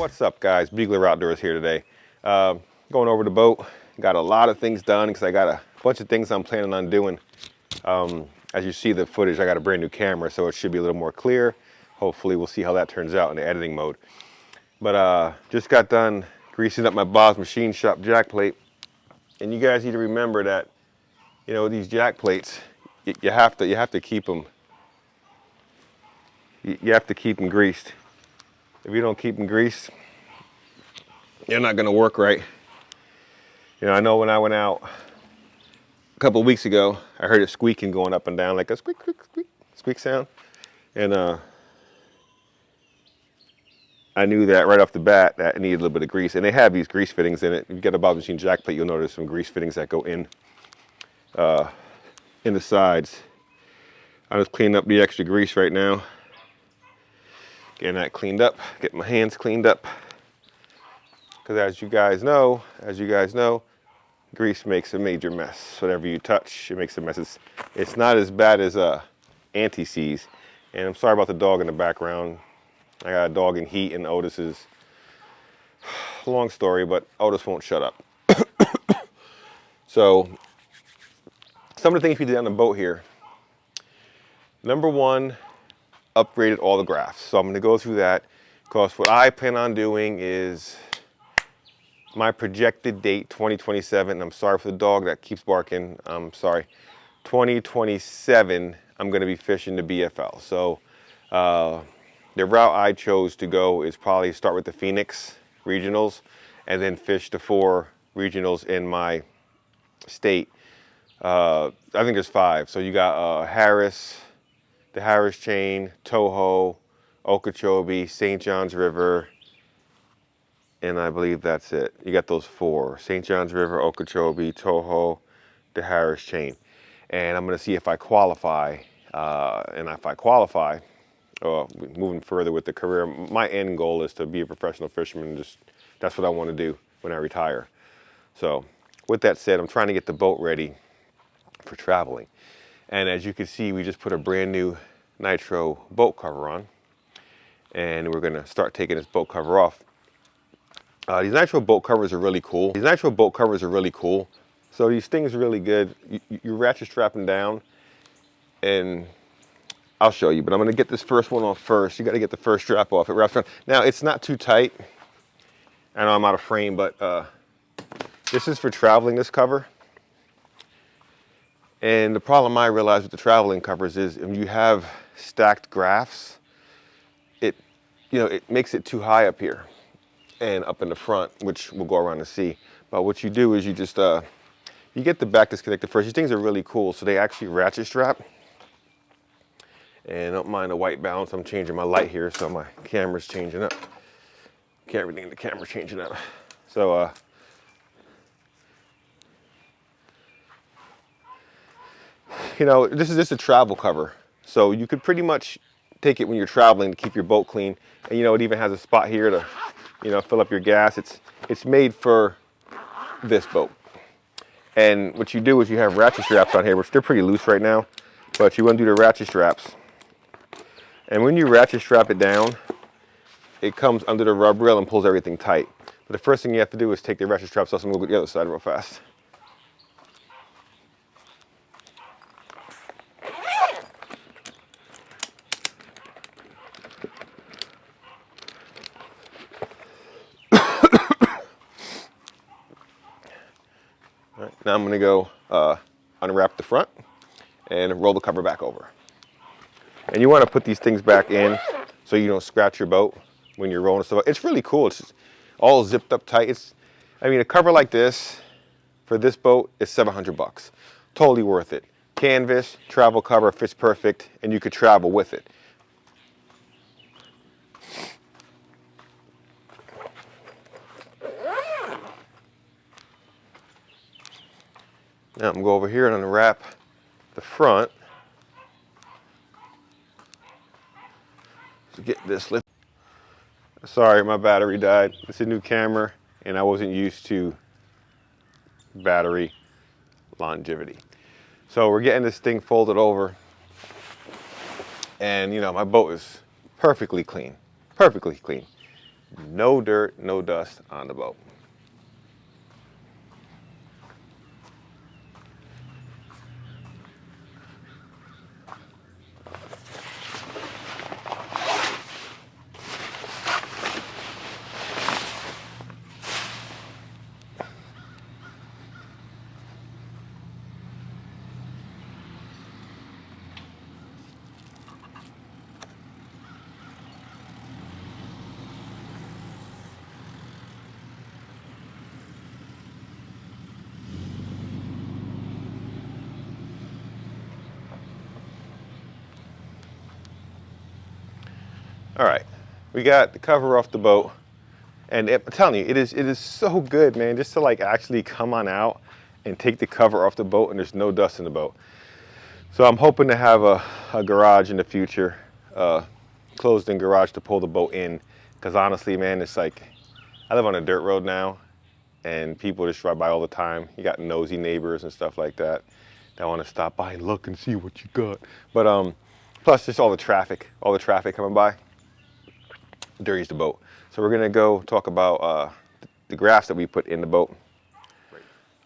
What's up, guys? Bugler Outdoors here today. Going over the boat. Got a lot of things done because I got a bunch of things I'm planning on doing. As you see the footage, I got a brand new camera, so it should be a little more clear. Hopefully we'll see how that turns out in the editing mode. But just got done greasing up my Bob's Machine Shop jack plate. And you guys need to remember that, you know, these jack plates, you have to keep them. You have to keep them greased. If you don't keep them greased, they're not going to work right. You know, I know when I went out a couple of weeks ago, I heard it squeaking going up and down, like a squeak, squeak, squeak, squeak sound. And I knew that right off the bat that it needed a little bit of grease. And they have these grease fittings in it. If you get a Bob's Machine jack plate, you'll notice some grease fittings that go in the sides. I'm just cleaning up the extra grease right now. Getting that cleaned up, getting my hands cleaned up. Because as you guys know, grease makes a major mess. Whatever you touch, it makes a mess. It's not as bad as anti-seize. And I'm sorry about the dog in the background. I got a dog in heat and Otis is, long story, but Otis won't shut up. So, some of the things we did on the boat here. Number one, upgraded all the graphs. So I'm going to go through that because what I plan on doing is my projected date 2027. I'm sorry for the dog that keeps barking. I'm sorry. 2027, I'm going to be fishing the BFL. So the route I chose to go is probably start with the Phoenix regionals and then fish the 4 regionals in my state. I think there's 5. So you got Harris, the Harris Chain, Toho, Okeechobee, St. Johns River, and I believe that's it. You got those 4, St. Johns River, Okeechobee, Toho, the Harris Chain. And I'm gonna see if I qualify, and if I qualify, moving further with the career, my end goal is to be a professional fisherman. That's what I wanna do when I retire. So with that said, I'm trying to get the boat ready for traveling. And as you can see, we just put a brand new nitro boat cover on. And we're gonna start taking this boat cover off. These nitro boat covers are really cool. So these things are really good. You ratchet strap them down, and I'll show you, but I'm gonna get this first one off first. You gotta get the first strap off. It wraps around. Now, it's not too tight. I know I'm out of frame, but this is for traveling, this cover. And the problem I realized with the traveling covers is if you have stacked graphs, it makes it too high up here and up in the front, which we'll go around and see. But what you do is you just, you get the back disconnected first. These things are really cool. So they actually ratchet strap. And don't mind the white balance. I'm changing my light here, so my camera's changing up. Everything in the camera's changing up. So, you know, this is just a travel cover. So you could pretty much take it when you're traveling to keep your boat clean. And you know, it even has a spot here to, you know, fill up your gas. It's made for this boat. And what you do is you have ratchet straps on here, which they're pretty loose right now, but you want to do the ratchet straps. And when you ratchet strap it down, it comes under the rub rail and pulls everything tight. But the first thing you have to do is take the ratchet straps off. So I'm going to go to the other side real fast. All right, now I'm going to go unwrap the front and roll the cover back over. And you want to put these things back in so you don't scratch your boat when you're rolling stuff. It's really cool. It's all zipped up tight. I mean, a cover like this for this boat is $700. Totally worth it. Canvas, travel cover, fits perfect, and you could travel with it. Now I'm going to go over here and unwrap the front to get this lift. Sorry, my battery died. It's a new camera and I wasn't used to battery longevity. So we're getting this thing folded over and you know, my boat is perfectly clean, perfectly clean. No dirt, no dust on the boat. All right, we got the cover off the boat, and I'm telling you, it is so good, man, just to like actually come on out and take the cover off the boat and there's no dust in the boat. So I'm hoping to have a garage in the future, closed-in garage to pull the boat in, because honestly, man, it's like, I live on a dirt road now, and people just drive by all the time. You got nosy neighbors and stuff like that want to stop by and look and see what you got. But plus just all the traffic coming by dirties the boat. So we're gonna go talk about the graphs that we put in the boat.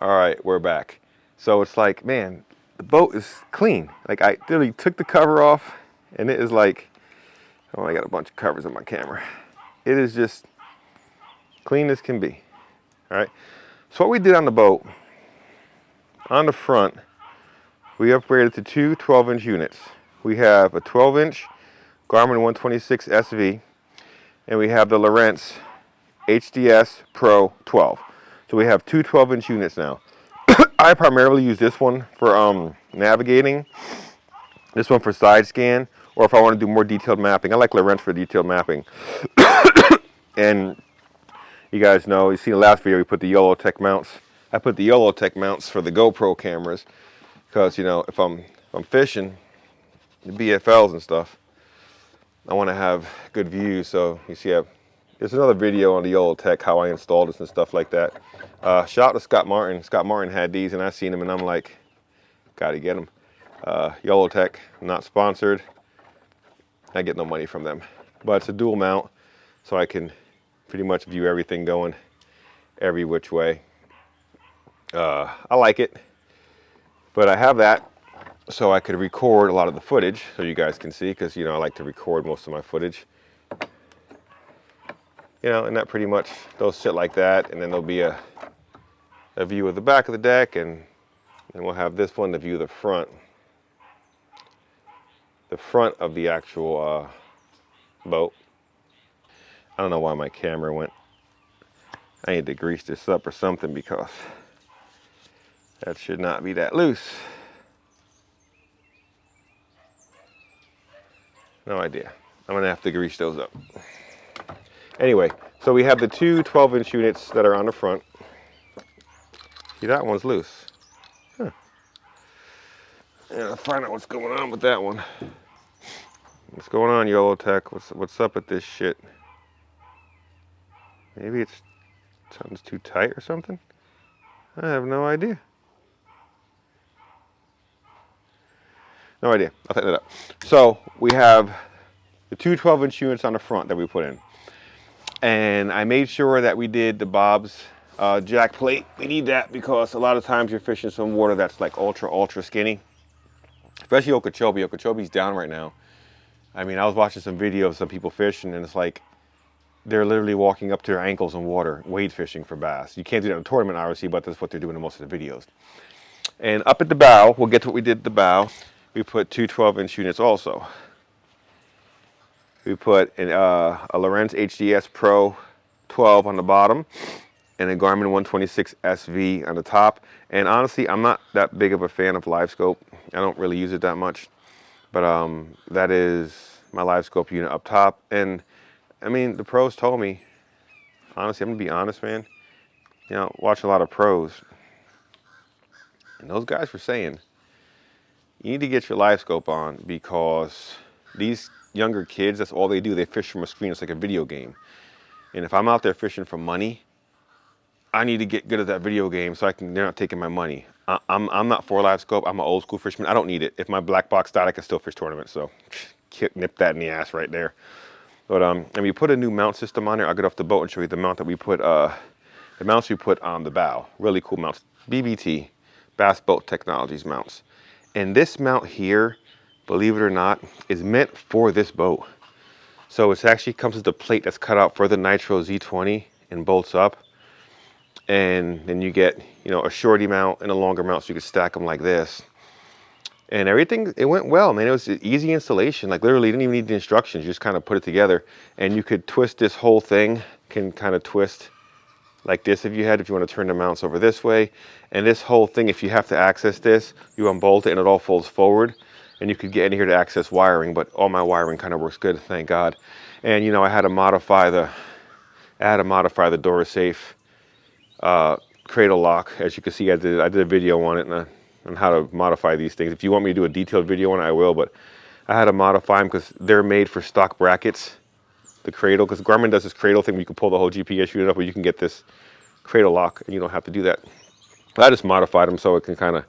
All right, we're back. So it's like, man, the boat is clean. Like, I literally took the cover off, and it is like, oh, I got a bunch of covers on my camera. It is just clean as can be. All right. So what we did on the boat, on the front, we upgraded to two 12-inch units. We have a 12-inch Garmin 126 SV, and we have the Lowrance HDS Pro 12. So we have two 12-inch units now. I primarily use this one for navigating, this one for side scan, or if I want to do more detailed mapping. I like Lowrance for detailed mapping. And you guys know, you see in the last video, we put the YOLO-Tech mounts. I put the YOLO-Tech mounts for the GoPro cameras because, you know, if I'm fishing, the BFLs and stuff, I want to have good views. So you see, there's another video on the YOLO-Tech, how I installed this and stuff like that. Shout out to Scott Martin. Scott Martin had these, and I seen them, and I'm like, gotta get them. YOLO-Tech, not sponsored. I get no money from them, but it's a dual mount, so I can pretty much view everything going every which way. I like it, but I have that so I could record a lot of the footage so you guys can see, because, you know, I like to record most of my footage. You know, and that pretty much, they'll sit like that, and then there'll be a view of the back of the deck, and then we'll have this one to view the front of the actual boat. I don't know why my camera went. I need to grease this up or something, because that should not be that loose. No idea. I'm gonna have to grease those up. Anyway, so we have the two 12-inch units that are on the front. See, that one's loose. Huh. Yeah, I'll find out what's going on with that one. What's going on, YOLO-Tech? What's up with this shit? Maybe something's too tight or something? I have no idea. No idea. I'll tighten it up. So we have the two 12-inch units on the front that we put in. And I made sure that we did the Bob's jack plate. We need that because a lot of times you're fishing some water that's like ultra skinny. Especially Okeechobee. Okeechobee's down right now. I mean, I was watching some videos of some people fishing, and it's like they're literally walking up to their ankles in water, wade fishing for bass. You can't do that in a tournament, obviously, but that's what they're doing in most of the videos. And up at the bow, we'll get to what we did at the bow. We put two 12-inch units also. We put a Lowrance HDS Pro 12 on the bottom, and a Garmin 126 SV on the top. And honestly, I'm not that big of a fan of LiveScope. I don't really use it that much. But that is my LiveScope unit up top. And I mean, the pros told me, honestly, I'm gonna be honest, man. You know, watch a lot of pros. And those guys were saying, you need to get your LiveScope on, because these younger kids, that's all they do. They fish from a screen. It's like a video game. And if I'm out there fishing for money, I need to get good at that video game so they're not taking my money. I'm not for LiveScope. I'm an old school fisherman. I don't need it. If my black box died, I can still fish tournaments. So nip that in the ass right there. But and we put a new mount system on there. I'll get off the boat and show you the mount that we put, the mounts we put on the bow. Really cool mounts. BBT, Bass Boat Technologies mounts. And this mount here, believe it or not, is meant for this boat. So it actually comes with a plate that's cut out for the Nitro Z20 and bolts up. And then you get, you know, a shorty mount and a longer mount, so you could stack them like this. And everything, it went well, man. It was an easy installation. Like literally, you didn't even need the instructions. You just kind of put it together. And you could twist this whole thing, can kind of twist like this if you want to turn the mounts over this way. And this whole thing, if you have to access this, you unbolt it and it all folds forward. And you could get in here to access wiring, but all my wiring kind of works good, thank God. And you know, I had to modify the DuraSafe cradle lock. As you can see, I did a video on it on how to modify these things. If you want me to do a detailed video on it, I will, but I had to modify them because they're made for stock brackets, the cradle, because Garmin does this cradle thing where you can pull the whole GPS unit up, or you can get this cradle lock and you don't have to do that. I just modified them so it can kind of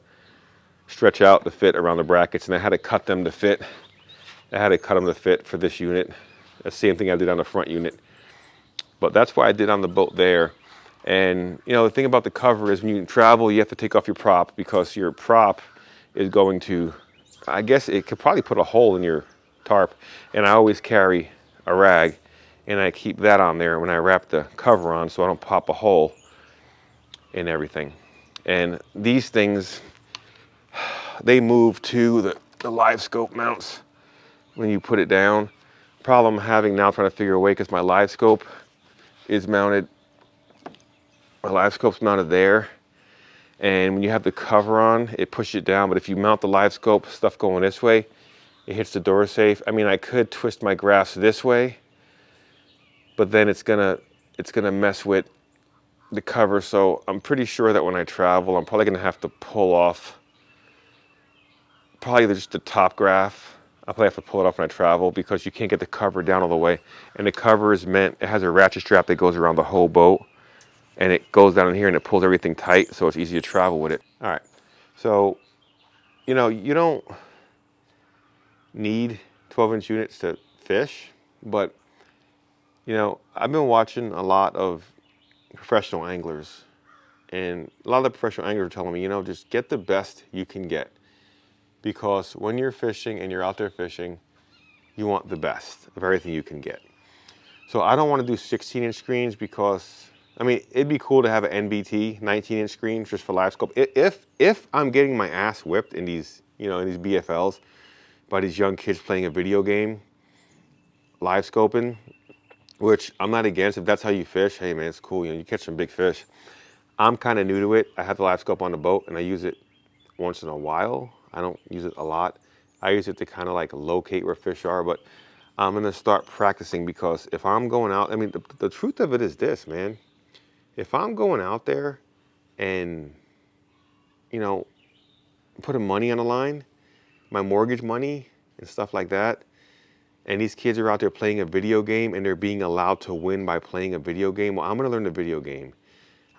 stretch out to fit around the brackets, and I had to cut them to fit. I had to cut them to fit for this unit. The same thing I did on the front unit. But that's what I did on the boat there. And you know, the thing about the cover is when you travel, you have to take off your prop, because your prop is going to, I guess it could probably put a hole in your tarp. And I always carry a rag, and I keep that on there when I wrap the cover on so I don't pop a hole in everything. And these things, they move to the live scope mounts when you put it down. Problem I'm having now trying to figure a way, because my live scope is mounted, my live scope's mounted there, and when you have the cover on, it pushes it down. But if you mount the live scope stuff going this way, it hits the DuraSafe. I mean, I could twist my graphs this way, but then it's gonna mess with the cover. So I'm pretty sure that when I travel, I'm probably gonna have to pull off probably just the top graph. I'll probably have to pull it off when I travel, because you can't get the cover down all the way. And the cover is meant, it has a ratchet strap that goes around the whole boat, and it goes down in here and it pulls everything tight, so it's easy to travel with it. All right, so, you know, you don't need 12-inch units to fish, but, you know, I've been watching a lot of professional anglers, and a lot of the professional anglers are telling me, you know, just get the best you can get. Because when you're fishing and you're out there fishing, you want the best of everything you can get. So I don't want to do 16-inch screens, because, I mean, it'd be cool to have an NBT 19-inch screen just for live scope. If I'm getting my ass whipped in these, you know, in these BFLs by these young kids playing a video game, live scoping, which I'm not against. If that's how you fish, hey man, it's cool. You know, you catch some big fish. I'm kind of new to it. I have the live scope on the boat, and I use it once in a while. I don't use it a lot. I use it to kind of like locate where fish are, but I'm gonna start practicing, because if I'm going out, I mean, the truth of it is this, man. If I'm going out there and, you know, putting money on the line, my mortgage money and stuff like that, and these kids are out there playing a video game and they're being allowed to win by playing a video game, well, I'm gonna learn the video game.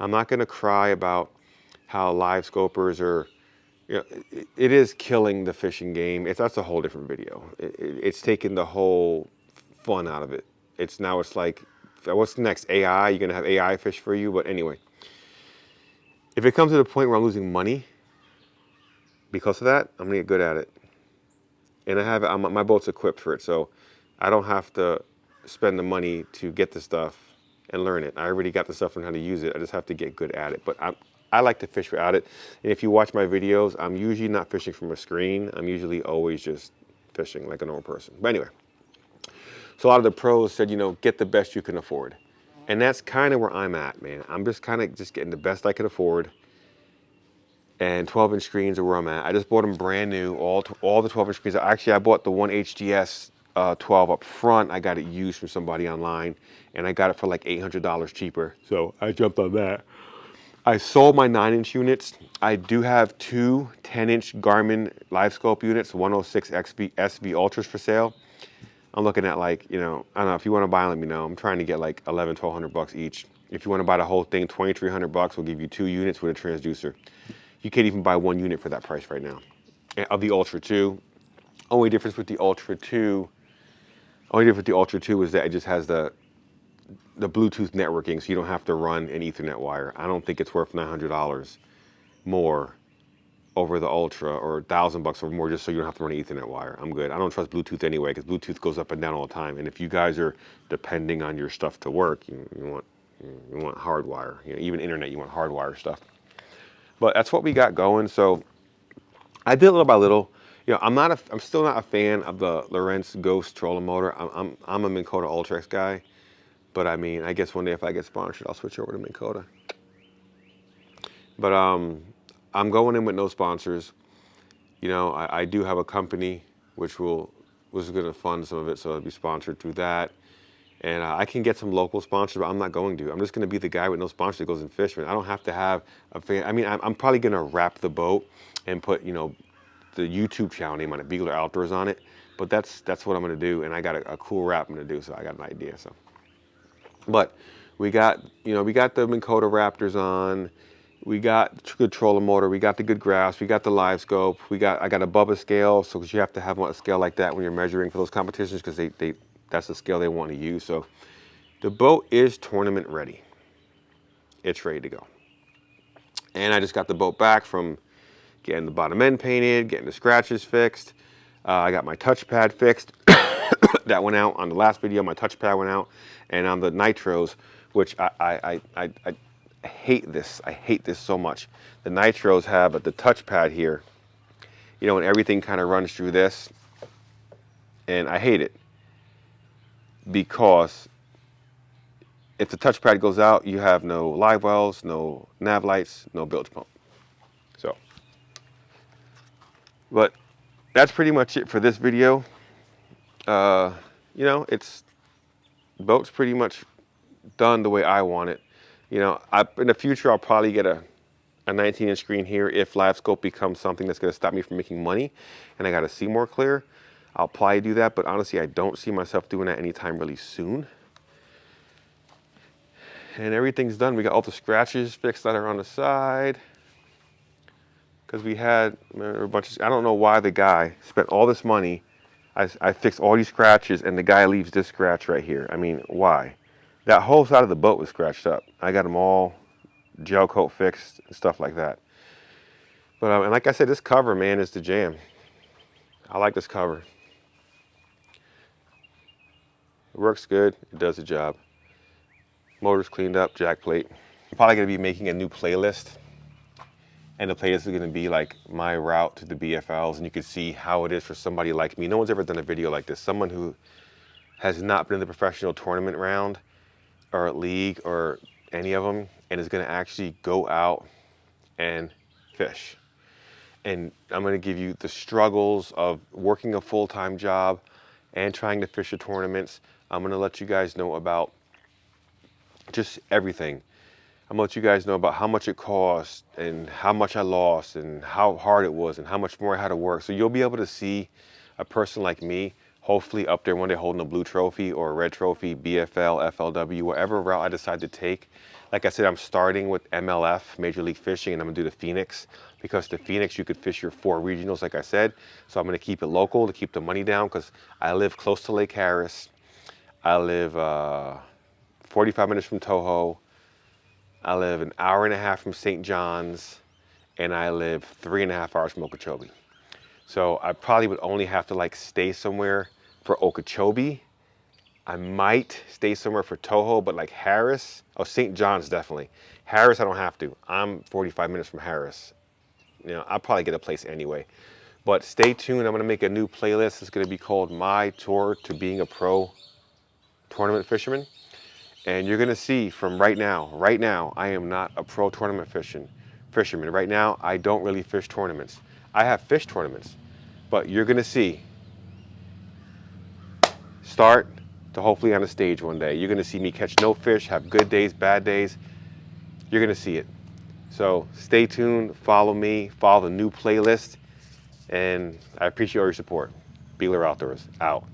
I'm not gonna cry about how live scopers are, you know, it is killing the fishing game. That's a whole different video. It's taken the whole fun out of it. It's like, what's next? AI? You're gonna have AI fish for you? But anyway, if it comes to the point where I'm losing money because of that, I'm gonna get good at it. And I have my boat's equipped for it, so I don't have to spend the money to get the stuff and learn it. I already got the stuff and how to use it. I just have to get good at it. But I like to fish without it. And if you watch my videos, I'm usually not fishing from a screen. I'm usually always just fishing like a normal person. But anyway, so a lot of the pros said, you know, get the best you can afford. And that's kind of where I'm at, man. I'm just kind of just getting the best I can afford. And 12-inch screens are where I'm at. I just bought them brand new, all the 12-inch screens. Actually, I bought the one HDS 12 up front. I got it used from somebody online, and I got it for like $800 cheaper. So I jumped on that. I sold my 9-inch units. I do have two 10-inch Garmin live scope units, 106 SV Ultras for sale. I'm looking at, like, you know, I don't know, if you want to buy, let me know. I'm trying to get like $1,100-1,200 each. If you want to buy the whole thing, $2,300, we'll give you 2 units with a transducer. You can't even buy 1 unit for that price right now. Of the Ultra 2. Only difference with the Ultra 2, Only difference with the Ultra 2 is that it just has the Bluetooth networking, so you don't have to run an Ethernet wire. I don't think it's worth $900 more over the Ultra, or $1,000 or more, just so you don't have to run an Ethernet wire. I'm good. I don't trust Bluetooth anyway, because Bluetooth goes up and down all the time. And if you guys are depending on your stuff to work, you want hardwire. Even internet, you want hardwire stuff. But that's what we got going. So I did little by little. I'm still not a fan of the Lowrance Ghost trolling motor. I'm a Minn Kota Ultrex guy. But I mean, I guess one day if I get sponsored, I'll switch over to Minn Kota. But I'm going in with no sponsors. I do have a company which was going to fund some of it, so it'll be sponsored through that. And I can get some local sponsors, but I'm not going to. I'm just going to be the guy with no sponsor that goes in fishing. I don't have to have a fan. I mean, I'm probably going to wrap the boat and put, the YouTube channel name on it, Beagler Outdoors on it. But that's what I'm going to do, and I got a cool wrap I'm going to do, so I got an idea. So, but we got the Minn Kota Raptors on. We got good trolling motor. We got the good graphs. We got the live scope. I got a Bubba scale, so because you have to have a scale like that when you're measuring for those competitions, because that's the scale they want to use. So the boat is tournament ready. It's ready to go. And I just got the boat back from getting the bottom end painted, getting the scratches fixed. I got my touchpad fixed. That went out on the last video. My touchpad went out, and on the nitros, which I hate this. I hate this so much. The nitros have the touchpad here, and everything kind of runs through this, and I hate it because if the touchpad goes out, you have no live wells, no nav lights, no bilge pump. So, but that's pretty much it for this video. The boat's pretty much done the way I want it. In the future, I'll probably get a 19-inch screen here if live scope becomes something that's going to stop me from making money and I got to see more clear. I'll probably do that, but honestly, I don't see myself doing that anytime really soon. And everything's done. We got all the scratches fixed that are on the side, because we had a bunch of, I don't know why the guy spent all this money. I fixed all these scratches, and the guy leaves this scratch right here. I mean, why? That whole side of the boat was scratched up. I got them all gel coat fixed and stuff like that. But and like I said, this cover, man, is the jam. I like this cover. It works good. It does the job. Motor's cleaned up, jack plate. I'm probably going to be making a new playlist. And the playlist is going to be like my route to the BFLs. And you can see how it is for somebody like me. No one's ever done a video like this. Someone who has not been in the professional tournament round or league or any of them, and is going to actually go out and fish. And I'm going to give you the struggles of working a full-time job and trying to fish the tournaments. I'm going to let you guys know about just everything. I'm going to let you guys know about how much it cost and how much I lost and how hard it was and how much more I had to work. So you'll be able to see a person like me, hopefully up there one day holding a blue trophy or a red trophy, BFL, FLW, whatever route I decide to take. Like I said, I'm starting with MLF, Major League Fishing, and I'm going to do the Phoenix, because the Phoenix you could fish your 4 regionals, like I said. So I'm going to keep it local to keep the money down, because I live close to Lake Harris. I live 45 minutes from Toho. I live an hour and a half from St. John's, and I live 3.5 hours from Okeechobee. So I probably would only have to stay somewhere for Okeechobee. I might stay somewhere for Toho, but like Harris, St. John's definitely. Harris, I don't have to. I'm 45 minutes from Harris. I'll probably get a place anyway. But stay tuned. I'm going to make a new playlist. It's going to be called My Tour to Being a Pro Tournament Fisherman. And you're going to see from right now, I am not a pro tournament fisherman. Right now, I don't really fish tournaments. I have fished tournaments, but you're going to see start to hopefully on a stage one day. You're going to see me catch no fish, have good days, bad days. You're going to see it. So stay tuned, follow me, follow the new playlist, and I appreciate all your support. Beagler Outdoors, out.